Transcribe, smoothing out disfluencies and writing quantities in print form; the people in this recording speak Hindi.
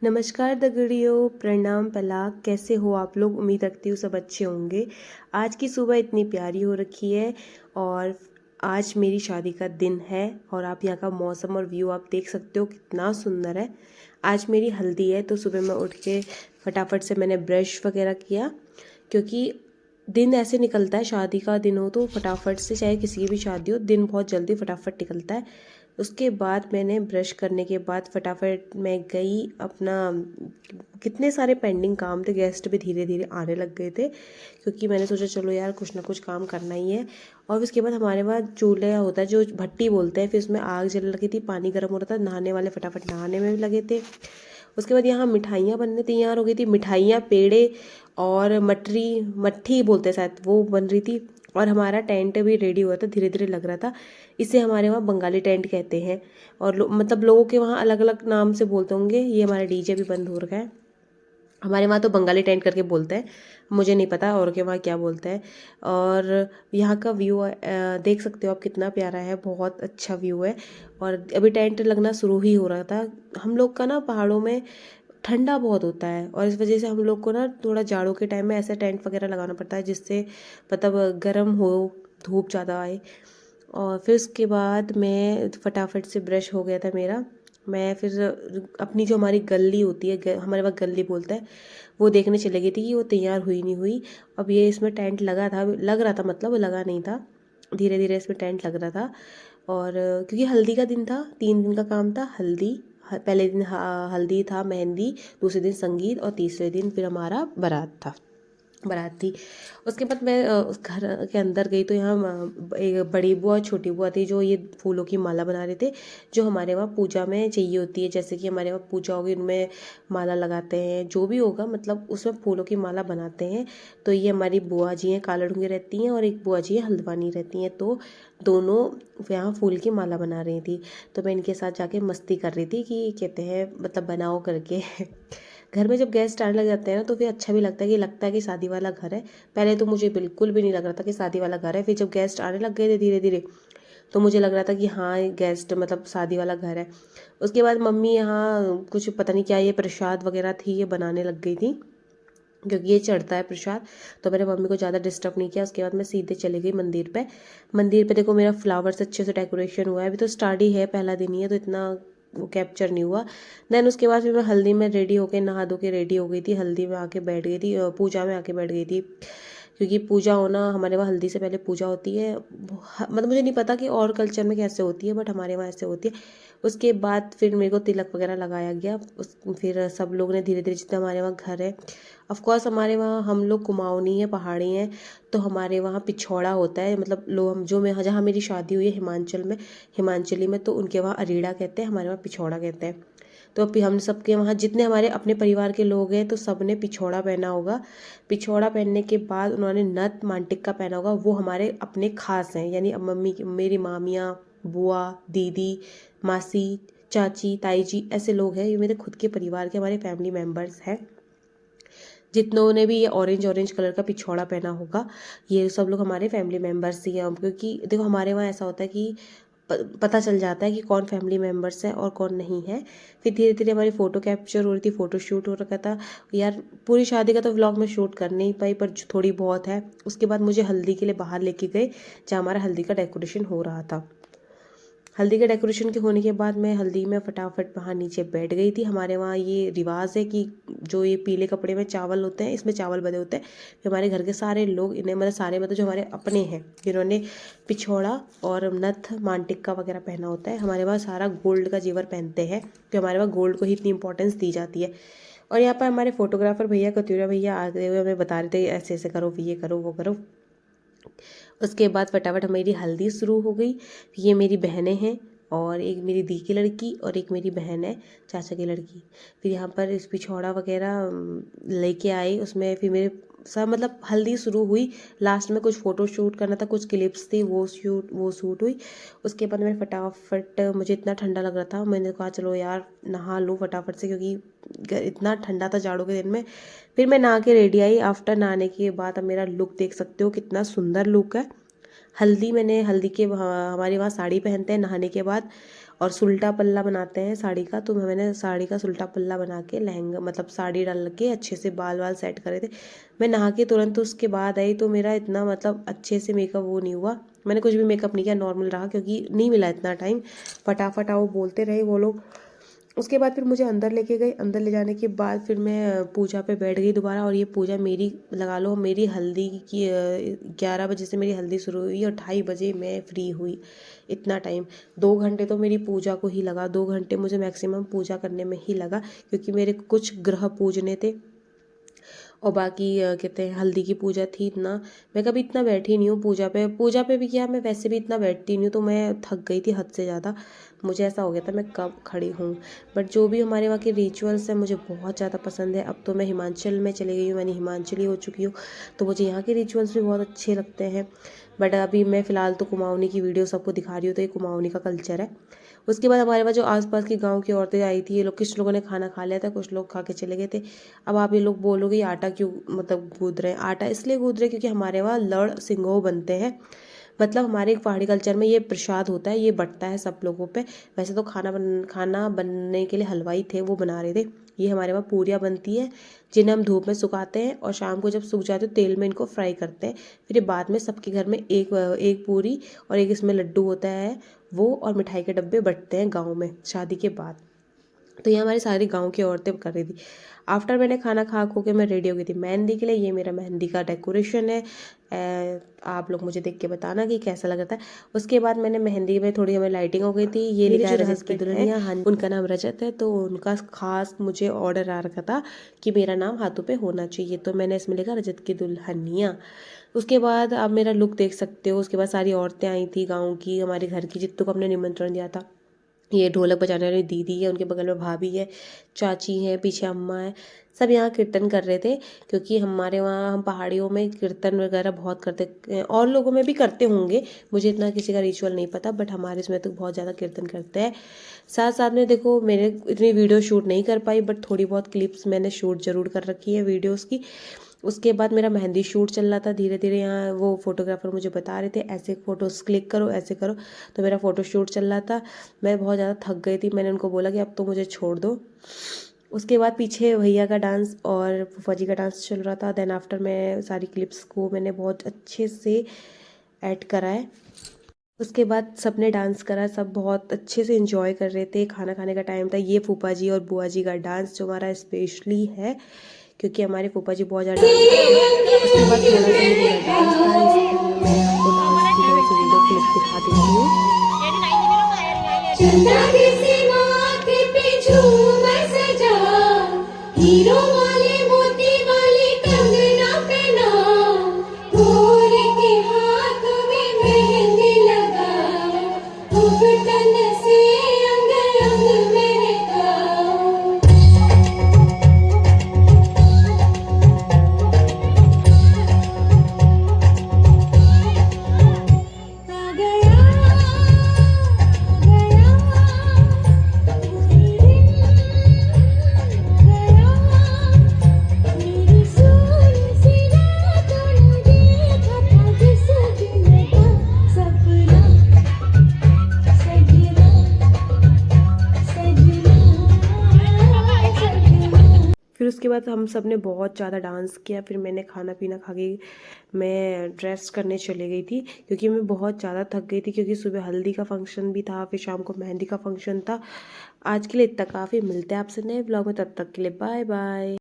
नमस्कार दगड़ियों, प्रणाम पलाक। कैसे हो आप लोग? उम्मीद रखती हूँ सब अच्छे होंगे। आज की सुबह इतनी प्यारी हो रखी है और आज मेरी शादी का दिन है और आप यहाँ का मौसम और व्यू आप देख सकते हो कितना सुंदर है। आज मेरी हल्दी है तो सुबह मैं उठ के फटाफट से मैंने ब्रश वगैरह किया, क्योंकि दिन ऐसे निकलता है, शादी का दिन हो तो फटाफट से, चाहे किसी की भी शादी हो, दिन बहुत जल्दी फटाफट निकलता है। उसके बाद मैंने ब्रश करने के बाद फटाफट मैं गई अपना, कितने सारे पेंडिंग काम थे, गेस्ट भी धीरे धीरे आने लग गए थे, क्योंकि मैंने सोचा चलो यार कुछ ना कुछ काम करना ही है। और उसके बाद हमारे वहाँ चूल्हा होता है जो भट्टी बोलते हैं, फिर उसमें आग जल लगी थी, पानी गर्म हो रहा था, नहाने वाले फटाफट नहाने में भी लगे थे। उसके बाद यहाँ मिठाइयाँ बनने तैयार हो गई थी, मिठाइयाँ, पेड़े और मटरी, मट्ठी बोलते हैं शायद, वो बन रही थी। और हमारा टेंट भी रेडी हुआ था, धीरे धीरे लग रहा था। इसे हमारे वहाँ बंगाली टेंट कहते हैं और मतलब लोगों के वहाँ अलग अलग नाम से बोलते होंगे। ये हमारा डीजे भी बंद हो रखा है, हमारे वहाँ तो बंगाली टेंट करके बोलते हैं, मुझे नहीं पता और के वहाँ क्या बोलते हैं। और यहाँ का व्यू देख सकते हो आप, कितना प्यारा है, बहुत अच्छा व्यू है। और अभी टेंट लगना शुरू ही हो रहा था। हम लोग का ना पहाड़ों में ठंडा बहुत होता है और इस वजह से हम लोग को ना थोड़ा जाड़ों के टाइम में ऐसा टेंट वगैरह लगाना पड़ता है जिससे मतलब गर्म हो, धूप ज़्यादा आए। और फिर उसके बाद मैं फटाफट से ब्रश हो गया था मेरा। मैं फिर अपनी जो हमारी गली होती है, हमारे वहाँ गली बोलते हैं, वो देखने चली गई थी कि वो तैयार हुई नहीं हुई। अब ये इसमें टेंट लगा था, लग रहा था, मतलब वो लगा नहीं था, धीरे धीरे इसमें टेंट लग रहा था। और क्योंकि हल्दी का दिन था, 3 दिन का काम था। हल्दी, पहले दिन हल्दी था, मेहंदी, दूसरे दिन संगीत और तीसरे दिन फिर हमारा बारात थी। उसके बाद मैं उस घर के अंदर गई तो यहाँ एक बड़ी बुआ और छोटी बुआ थी जो ये फूलों की माला बना रहे थे, जो हमारे वहाँ पूजा में चाहिए होती है। जैसे कि हमारे वहाँ पूजा होगी, उनमें माला लगाते हैं, जो भी होगा मतलब उसमें फूलों की माला बनाते हैं। तो ये हमारी बुआ जी हैं, कालाडूंगी रहती हैं, और एक बुआ जी हैं हल्द्वानी रहती हैं, तो दोनों यहाँ फूल की माला बना रही थी। तो मैं इनके साथ जाके मस्ती कर रही थी कि कहते हैं मतलब बनाओ करके। घर में जब गेस्ट आने लग जाते हैं ना तो फिर अच्छा भी लगता है कि शादी वाला घर है। पहले तो मुझे बिल्कुल भी नहीं लग रहा था कि शादी वाला घर है, फिर जब गेस्ट आने लग गए थे धीरे धीरे तो मुझे लग रहा था कि हाँ गेस्ट मतलब शादी वाला घर है। उसके बाद मम्मी यहाँ कुछ पता नहीं क्या, ये प्रसाद वगैरह थी, ये बनाने लग गई थी, क्योंकि ये चढ़ता है प्रसाद। तो मैंने मम्मी को ज़्यादा डिस्टर्ब नहीं किया। उसके बाद मैं सीधे चली गई मंदिर पे। मंदिर पे देखो मेरा फ्लावर्स अच्छे से डेकोरेशन हुआ है, अभी तो स्टार्ट ही है, पहला दिन ही है तो इतना वो कैप्चर नहीं हुआ। देन उसके बाद फिर मैं हल्दी में रेडी होके, नहा धो के रेडी हो गई थी, हल्दी में आके बैठ गई थी, पूजा में आके बैठ गई थी। क्योंकि पूजा होना, हमारे वहाँ हल्दी से पहले पूजा होती है। मतलब मुझे नहीं पता कि और कल्चर में कैसे होती है, बट हमारे वहाँ ऐसे होती है। उसके बाद फिर मेरे को तिलक वगैरह लगाया गया। फिर सब लोग ने धीरे धीरे, जितना हमारे वहाँ घर है, ऑफ कोर्स हमारे वहाँ हम लोग कुमाऊनी है, पहाड़ी हैं, तो हमारे वहाँ पिछौड़ा होता है। मतलब लोग, हम जो, मैं जहाँ मेरी शादी हुई है हिमाचल में, हिमाचली में, तो उनके वहाँ अरीड़ा कहते हैं, हमारे वहाँ पिछौड़ा कहते हैं। तो अभी हम सबके वहाँ जितने हमारे अपने परिवार के लोग हैं तो सब ने पिछौड़ा पहना होगा। पिछौड़ा पहनने के बाद उन्होंने नथ मांटिक्का पहना होगा, वो हमारे अपने खास हैं, यानी अब मम्मी, मेरी मामियाँ, बुआ, दीदी, मासी, चाची, ताई जी, ऐसे लोग हैं, ये मेरे खुद के परिवार के हमारे फैमिली मेम्बर्स हैं। जितनों ने भी ये ऑरेंज ऑरेंज कलर का पिछौड़ा पहना होगा, ये सब लोग हमारे फैमिली मेम्बर्स ही हैं। क्योंकि देखो हमारे वहाँ ऐसा होता है कि पता चल जाता है कि कौन फैमिली मेम्बर्स है और कौन नहीं है। फिर धीरे धीरे हमारी फ़ोटो कैप्चर हो रही थी, फ़ोटो शूट हो रखा था। यार पूरी शादी का तो व्लॉग में शूट कर नहीं पाई, पर थोड़ी बहुत है। उसके बाद मुझे हल्दी के लिए बाहर लेके गए, जहाँ हमारा हल्दी का डेकोरेशन हो रहा था। हल्दी के डेकोरेशन के होने के बाद मैं हल्दी में फटाफट वहाँ नीचे बैठ गई थी। हमारे वहाँ ये रिवाज है कि जो ये पीले कपड़े में चावल होते हैं, इसमें चावल बंधे होते हैं, फिर हमारे घर के सारे लोग इन्हें, मतलब सारे, मतलब जो हमारे अपने हैं, जिन्होंने पिछौड़ा और नथ मांटिक्का वगैरह पहना होता है, हमारे वहाँ सारा गोल्ड का जेवर पहनते हैं, कि हमारे वहाँ गोल्ड को ही इतनी इंपॉर्टेंस दी जाती है। और यहाँ पर हमारे फोटोग्राफर भैया, कतूरिया भैया आते हुए हमें बता रहे थे ऐसे ऐसे करो, ये करो, वो करो। उसके बाद फटाफट मेरी हल्दी शुरू हो गई। ये मेरी बहनें हैं, और एक मेरी दी की लड़की और एक मेरी बहन है, चाचा की लड़की। फिर यहाँ पर इस पिछौड़ा वगैरह लेके आई, उसमें फिर मेरे सब मतलब हल्दी शुरू हुई। लास्ट में कुछ फ़ोटो शूट करना था, कुछ क्लिप्स थी, वो शूट हुई। उसके बाद मैं फटाफट, मुझे इतना ठंडा लग रहा था, मैंने कहा चलो यार नहा लूँ फटाफट से, क्योंकि इतना ठंडा था जाड़ों के दिन में। फिर मैं नहा के रेडी आई। आफ्टर नहाने के बाद अब मेरा लुक देख सकते हो, कितना सुंदर लुक है। हल्दी, मैंने हल्दी के हमारे वहाँ साड़ी पहनते हैं नहाने के बाद, और सुल्टा पल्ला बनाते हैं साड़ी का, तो मैंने साड़ी का सुल्टा पल्ला बना के लहंगा मतलब साड़ी डाल के अच्छे से बाल वाल सेट करे थे। मैं नहा के तुरंत उसके बाद आई, तो मेरा इतना मतलब अच्छे से मेकअप वो नहीं हुआ, मैंने कुछ भी मेकअप नहीं किया, नॉर्मल रहा क्योंकि नहीं मिला इतना टाइम। फटाफट आओ बोलते रहे वो लोग। उसके बाद फिर मुझे अंदर लेके गए, अंदर ले जाने के बाद फिर मैं पूजा पे बैठ गई दोबारा। और ये पूजा मेरी लगा लो, मेरी हल्दी की 11 बजे से मेरी हल्दी शुरू हुई और 2:30 बजे मैं फ्री हुई। इतना टाइम 2 घंटे तो मेरी पूजा को ही लगा, 2 घंटे मुझे मैक्सिमम पूजा करने में ही लगा, क्योंकि मेरे कुछ ग्रह पूजने थे और बाकी कहते हैं हल्दी की पूजा थी। इतना मैं कभी इतना बैठी नहीं हूँ पूजा पे भी क्या, मैं वैसे भी इतना बैठती नहीं हूँ, तो मैं थक गई थी हद से ज़्यादा। मुझे ऐसा हो गया था मैं कब खड़ी हूँ। बट जो भी हमारे वहाँ के रिचुअल्स हैं मुझे बहुत ज़्यादा पसंद है। अब तो मैं हिमाचल में चली गई हूँ, मैंने हिमाचली हो चुकी हूँ, तो मुझे यहाँ के रिचुअल्स भी बहुत अच्छे लगते हैं। बट अभी मैं फ़िलहाल तो कुमाऊनी की वीडियो सबको दिखा रही हूँ, तो ये कुमाऊनी का कल्चर है। उसके बाद हमारे पास जो आसपास की गांव की औरतें आई थी, ये लोग कुछ लोगों ने खाना खा लिया था, कुछ लोग खा के चले गए थे। अब आप ये लोग बोलोगे ये आटा क्यों मतलब गूंद रहे हैं? आटा इसलिए गूंद रहे हैं क्योंकि हमारे वहाँ लड़ सिंगो बनते हैं। मतलब हमारे पहाड़ी कल्चर में ये प्रसाद होता है, ये बंटता है सब लोगों पे। वैसे तो खाना बनने के लिए हलवाई थे, वो बना रहे थे। ये हमारे वहाँ पूरियाँ बनती है, जिन्हें हम धूप में सुखाते हैं और शाम को जब सूख जाते हैं तेल में इनको फ्राई करते हैं। फिर ये बाद में सबके घर में एक एक पूरी और एक इसमें लड्डू होता है, वो और मिठाई के डब्बे बंटते हैं गाँव में शादी के बाद। तो ये हमारी सारी गांव की औरतें कर रही थी। आफ्टर मैंने खाना खा खो के मैं रेडी हो गई थी मेहंदी के लिए। ये मेरा मेहंदी का डेकोरेशन है। आप लोग मुझे देख के बताना कि कैसा लग रहा था। उसके बाद मैंने मेहंदी में थोड़ी हमें लाइटिंग हो गई थी। ये लिखा है रजत की दुल्हनिया, हाँ उनका नाम रजत है, तो उनका खास मुझे ऑर्डर आ रखा था कि मेरा नाम हाथों पे होना चाहिए, तो मैंने इसमें लिखा रजत की दुल्हनिया। उसके बाद आप मेरा लुक देख सकते हो। उसके बाद सारी औरतें आई थी गाँव की, हमारे घर की, जितने को हमने निमंत्रण दिया था। ये ढोलक बजाने वाली दीदी है, उनके बगल में भाभी है, चाची है, पीछे अम्मा है, सब यहाँ कीर्तन कर रहे थे। क्योंकि हमारे वहाँ हम पहाड़ियों में कीर्तन वगैरह बहुत करते और लोगों में भी करते होंगे, मुझे इतना किसी का रिचुअल नहीं पता, बट हमारे इसमें तो बहुत ज़्यादा कीर्तन करते हैं। साथ साथ में देखो मैंने इतनी वीडियो शूट नहीं कर पाई, बट थोड़ी बहुत क्लिप्स मैंने शूट ज़रूर कर रखी है वीडियोज़ की। उसके बाद मेरा मेहंदी शूट चल रहा था धीरे धीरे। यहाँ वो फोटोग्राफर मुझे बता रहे थे ऐसे फ़ोटोज़ क्लिक करो, ऐसे करो, तो मेरा फ़ोटो शूट चल रहा था। मैं बहुत ज़्यादा थक गई थी, मैंने उनको बोला कि अब तो मुझे छोड़ दो। उसके बाद पीछे भैया का डांस और फूफा जी का डांस चल रहा था। देन आफ्टर मैं सारी क्लिप्स को मैंने बहुत अच्छे से ऐड करा है। उसके बाद सबने डांस करा, सब बहुत अच्छे से एंजॉय कर रहे थे। खाना खाने का टाइम था। ये फूफा जी और बुआ जी का डांस जो हमारा स्पेशली है, क्योंकि हमारे फूफा जी बहुत ज़्यादा डांस करते हैं। उसके बाद थोड़ा सा ये मेरा डांस था, इसमें मैं आपको डांस की थोड़ी सी वीडियो क्लिप दिखा देती हूँ। हीरो वाले मोती वाली कंगना पहना, गोरे के हाथ में मेहंदी लगा, घुटन से अंग अंग महका। फिर उसके बाद हम सब ने बहुत ज़्यादा डांस किया। फिर मैंने खाना पीना खा के मैं ड्रेस करने चली गई थी, क्योंकि मैं बहुत ज़्यादा थक गई थी, क्योंकि सुबह हल्दी का फंक्शन भी था, फिर शाम को मेहंदी का फंक्शन था। आज के लिए इतना काफ़ी, मिलते हैं आपसे नए ब्लॉग में, तब तक के लिए बाय बाय।